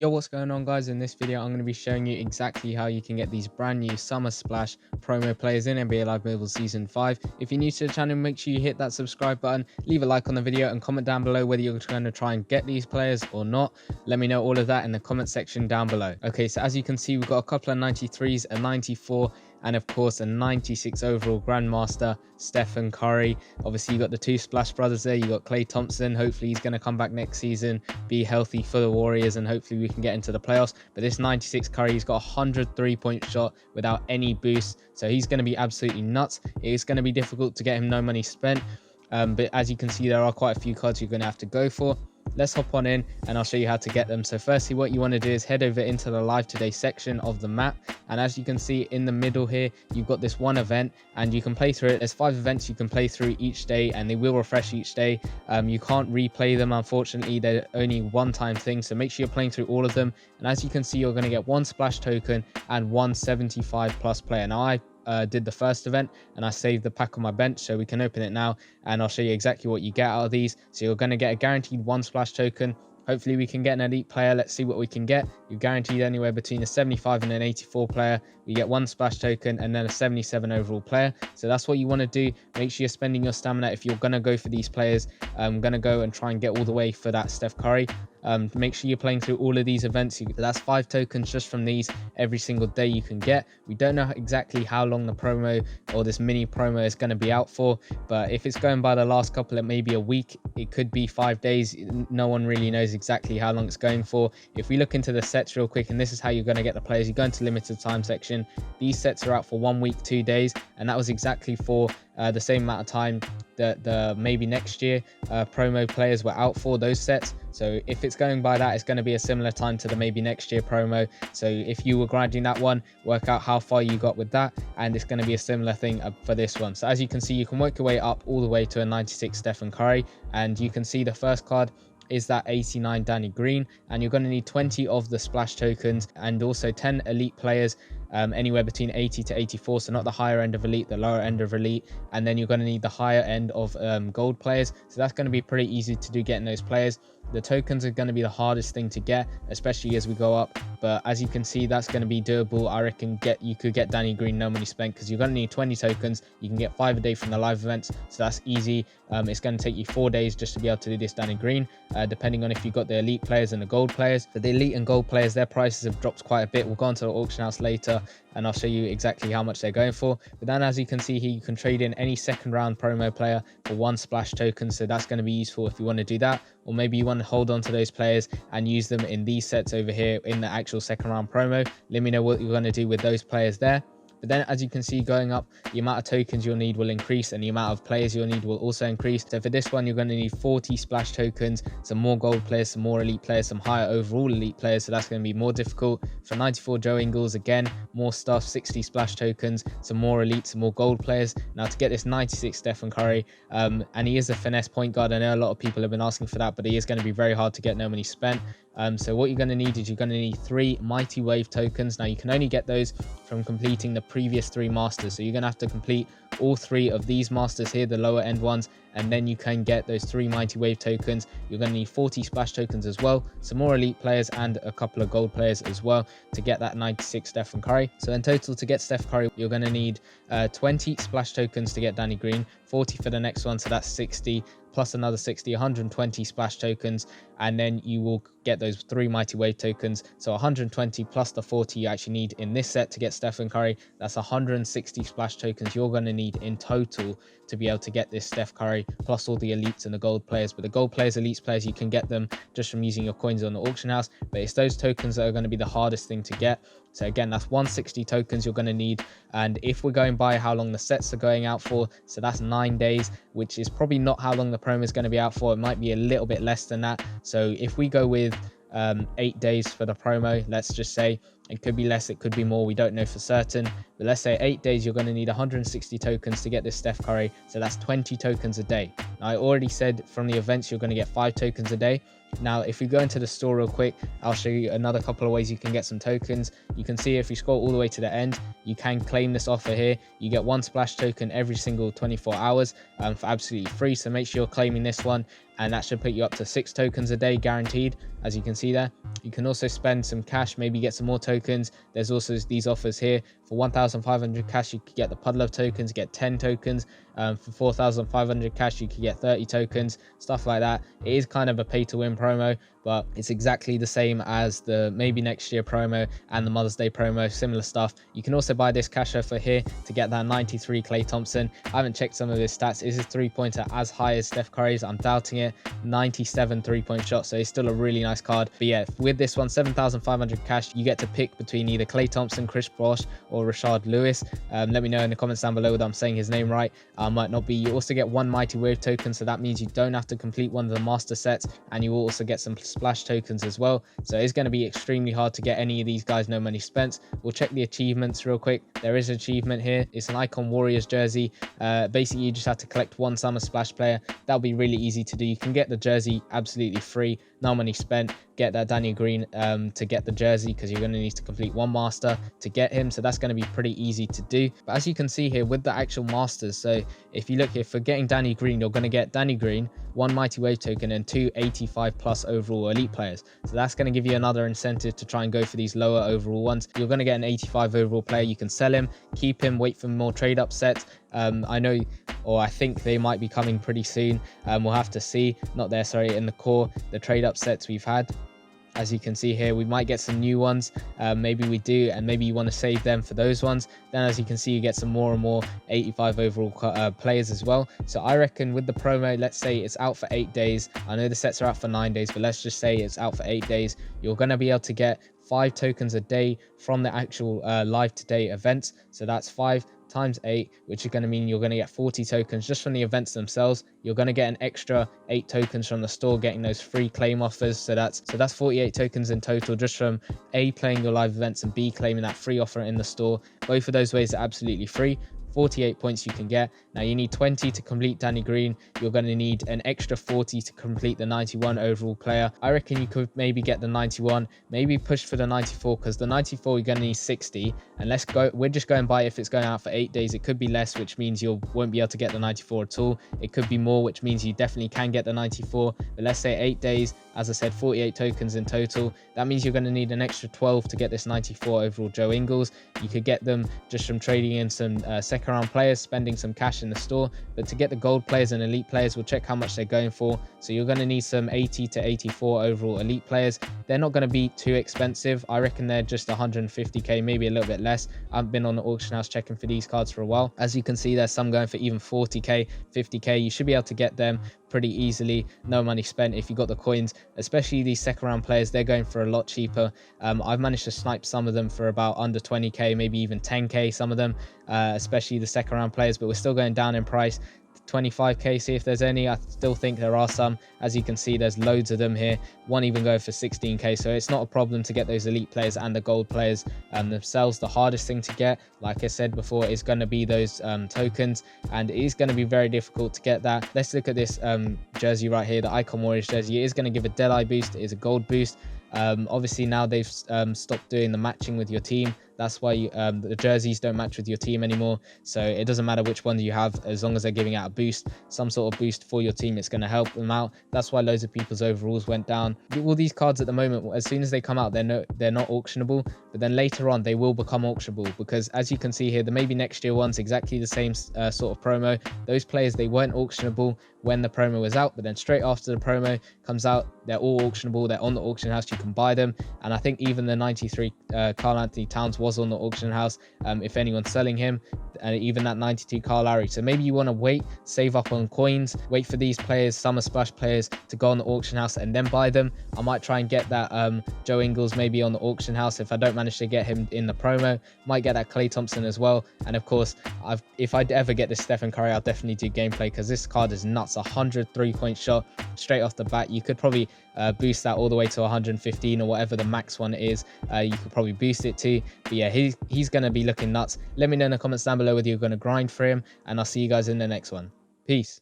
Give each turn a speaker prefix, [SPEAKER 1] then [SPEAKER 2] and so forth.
[SPEAKER 1] Yo, what's going on, guys? In this video I'm going to be showing you exactly how you can get these brand new summer splash promo players in NBA Live Mobile Season 5. If you're new to the channel, make sure you hit that subscribe button, leave a like on the video, and comment down below whether you're going to try and get these players or not. Let me know all of that in the comment section down below. Okay, so as you can see, we've got a couple of 93s, a 94, and of course a 96 overall Grandmaster, Stephen Curry. Obviously you got the two Splash brothers there. You got Klay Thompson. Hopefully he's going to come back next season, be healthy for the Warriors, and hopefully we can get into the playoffs. But this 96 Curry, he's got a 103-point shot without any boost, so he's going to be absolutely nuts. It's going to be difficult to get him no money spent, but as you can see, there are quite a few cards you're going to have to go for. Let's hop on in and I'll show you how to get them. So firstly, what you want to do is head over into the live today section of the map, and as you can see in the middle here, you've got this one event and you can play through it. There's 5 events you can play through each day, and they will refresh each day. You can't replay them, unfortunately. They're only one-time thing, so make sure you're playing through all of them. And as you can see, you're going to get 1 splash token and 1 75 plus player. Now I did the first event and I saved the pack on my bench, so we can open it now and I'll show you exactly what you get out of these. So you're going to get a guaranteed 1 splash token. Hopefully we can get an elite player. Let's see what we can get. You're guaranteed anywhere between a 75 and an 84 player. We get 1 splash token and then a 77 overall player. So that's what you want to do. Make sure you're spending your stamina if you're going to go for these players. I'm going to go and try and get all the way for that Steph Curry. Make sure you're playing through all of these events. That's 5 tokens just from these every single day you can get. We don't know exactly how long the promo or this mini promo is going to be out for, but if it's going by the last couple, it may be a week, it could be 5 days. No one really knows exactly how long it's going for. If we look into the sets real quick, and this is how you're going to get the players, you go into limited time section. These sets are out for 1 week 2 days, and that was exactly for the same amount of time that the maybe next year promo players were out for those sets. So if it's going by that, it's going to be a similar time to the maybe next year promo. So if you were grinding that one, work out how far you got with that, and it's going to be a similar thing for this one. So as you can see, you can work your way up all the way to a 96 Stephen Curry, and you can see the first card is that 89 Danny Green, and you're going to need 20 of the splash tokens and also 10 elite players, anywhere between 80 to 84, so not the higher end of elite, the lower end of elite, and then you're going to need the higher end of gold players. So that's going to be pretty easy to do, getting those players. The tokens are going to be the hardest thing to get, especially as we go up, but as you can see, that's going to be doable. I reckon you could get Danny Green no money spent, because you're going to need 20 tokens. You can get 5 a day from the live events, so that's easy. It's going to take you 4 days just to be able to do this Danny Green, depending on if you've got the elite players and the gold players. For the elite and gold players, their prices have dropped quite a bit. We'll go onto the auction house later and I'll show you exactly how much they're going for. But then as you can see here, you can trade in any second round promo player for 1 splash token, so that's going to be useful if you want to do that. Or maybe you want to hold on to those players and use them in these sets over here in the actual second round promo. Let me know what you're going to do with those players there. But then as you can see, going up, the amount of tokens you'll need will increase and the amount of players you'll need will also increase. So for this one, you're going to need 40 splash tokens, some more gold players, some more elite players, some higher overall elite players, so that's going to be more difficult. For 94 Joe Ingles, again, more stuff, 60 splash tokens, some more elite, some more gold players. Now to get this 96 Stephen Curry, and he is a finesse point guard. I know a lot of people have been asking for that, but he is going to be very hard to get, no money spent. So what you're going to need is you're going to need 3 Mighty Wave tokens. Now you can only get those from completing the previous 3 masters, so you're going to have to complete all 3 of these masters here, the lower end ones, and then you can get those 3 Mighty Wave tokens. You're going to need 40 splash tokens as well, some more elite players and a couple of gold players as well to get that 96 Stephen Curry. So in total, to get Steph Curry, you're going to need 20 splash tokens to get Danny Green, 40 for the next one, so that's 60 plus another 60, 120 splash tokens, and then you will get those 3 Mighty Wave tokens. So 120 plus the 40 you actually need in this set to get Stephen Curry. That's 160 splash tokens you're going to need in total to be able to get this Steph Curry, plus all the elites and the gold players. But the gold players, elites players, you can get them just from using your coins on the auction house, but it's those tokens that are going to be the hardest thing to get. So again, that's 160 tokens you're going to need, and if we're going by how long the sets are going out for, so that's 9 days, which is probably not how long the promo is going to be out for. It might be a little bit less than that. So if we go with 8 days for the promo, let's just say, it could be less, it could be more, we don't know for certain, but let's say 8 days, you're going to need 160 tokens to get this Steph Curry, so that's 20 tokens a day. Now, I already said from the events you're going to get 5 tokens a day. Now, if we go into the store real quick, I'll show you another couple of ways you can get some tokens. You can see if you scroll all the way to the end, you can claim this offer here. You get 1 splash token every single 24 hours for absolutely free. So make sure you're claiming this one, and that should put you up to 6 tokens a day guaranteed, as you can see there. You can also spend some cash, maybe get some more tokens. There's also these offers here. For 1,500 cash, you could get the Puddle tokens, get 10 tokens. For 4,500 cash, you could get 30 tokens, stuff like that. It is kind of a pay to win promo, but it's exactly the same as the maybe next year promo and the Mother's Day promo, similar stuff. You can also buy this cash offer here to get that 93 Klay Thompson. I haven't checked some of his stats. Is his 3-pointer as high as Steph Curry's? I'm doubting it. 97 3-point shots, so it's still a really nice card. But yeah, with this one, 7,500 cash, you get to pick between either Klay Thompson, Chris Bosh, or Rashard Lewis. Let me know in the comments down below whether I'm saying his name right. Might not be. You also get 1 Mighty Wave token, so that means you don't have to complete one of the master sets, and you will also get some splash tokens as well. So it's going to be extremely hard to get any of these guys, no money spent. We'll check the achievements real quick. There is an achievement here. It's an Icon Warriors jersey. Basically, you just have to collect 1 Summer Splash player. That'll be really easy to do. You can get the jersey absolutely free, no money spent. Get that Danny Green to get the jersey, because you're going to need to complete 1 master to get him, so that's going to be pretty easy to do. But as you can see here with the actual masters, so if you look here for getting Danny Green, you're going to get Danny Green, 1 Mighty Wave token, and 2 85+ overall elite players. So that's going to give you another incentive to try and go for these lower overall ones. You're going to get an 85 overall player. You can sell him, keep him, wait for more trade up sets. I know, or I think they might be coming pretty soon. We'll have to see. Not there, sorry, in the core, the trade up sets we've had. As you can see here, we might get some new ones. Maybe we do, and maybe you want to save them for those ones. Then as you can see, you get some more and more 85 overall players as well. So I reckon with the promo, let's say it's out for 8 days. I know the sets are out for 9 days, but let's just say it's out for 8 days. You're going to be able to get 5 tokens a day from the actual live today events. So that's 5 times 8, which is going to mean you're going to get 40 tokens just from the events themselves. You're going to get an extra 8 tokens from the store, getting those free claim offers. So that's 48 tokens in total, just from A, playing your live events, and B, claiming that free offer in the store. Both of those ways are absolutely free. 48 points you can get. Now you need 20 to complete Danny Green. You're going to need an extra 40 to complete the 91 overall player. I reckon you could maybe get the 91, maybe push for the 94, because the 94 you're going to need 60. And let's go, we're just going by if it's going out for 8 days. It could be less, which means you won't be able to get the 94 at all. It could be more, which means you definitely can get the 94. But let's say 8 days, as I said, 48 tokens in total. That means you're going to need an extra 12 to get this 94 overall Joe Ingles. You could get them just from trading in some second round players, spending some cash in the store. But to get the gold players and elite players, we'll check how much they're going for. So you're going to need some 80 to 84 overall elite players. They're not going to be too expensive. I reckon they're just 150k, maybe a little bit less. I've been on the auction house checking for these cards for a while. As you can see, there's some going for even 40k, 50k. You should be able to get them pretty easily, no money spent if you got the coins. Especially these second round players, they're going for a lot cheaper. I've managed to snipe some of them for about under 20k, maybe even 10k, some of them, especially the second round players, but we're still going down in price. 25k, see if there's any. I still think there are some. As you can see, there's loads of them here, one even going for 16k, so it's not a problem to get those elite players and the gold players themselves. The hardest thing to get, like I said before, is going to be those tokens, and it is going to be very difficult to get that. Let's look at this jersey right here, the Icon Warriors jersey. It is going to give a Deadeye boost. It is a gold boost. Obviously now they've stopped doing the matching with your team. That's why the jerseys don't match with your team anymore. So it doesn't matter which one you have, as long as they're giving out a boost, some sort of boost for your team, it's going to help them out. That's why loads of people's overalls went down. All these cards at the moment, as soon as they come out, they're not auctionable, but then later on they will become auctionable, because as you can see here, the maybe next year ones, exactly the same sort of promo. Those players, they weren't auctionable when the promo was out, but then straight after the promo comes out, they're all auctionable. They're on the auction house, you can buy them. And I think even the 93 Karl Anthony Towns was on the auction house, if anyone's selling him, and even that 92 Kyle Lowry. So maybe you want to wait, save up on coins, wait for these players, Summer Splash players, to go on the auction house and then buy them. I might try and get that Joe Ingles maybe on the auction house if I don't manage to get him in the promo. Might get that Klay Thompson as well. And of course, if I ever get this Stephen Curry, I'll definitely do gameplay, because this card is nuts. 100 3-point shot straight off the bat. You could probably boost that all the way to 115 or whatever the max one is. You could probably boost it to. But yeah, he's going to be looking nuts. Let me know in the comments down below whether you're going to grind for him, and I'll see you guys in the next one. Peace.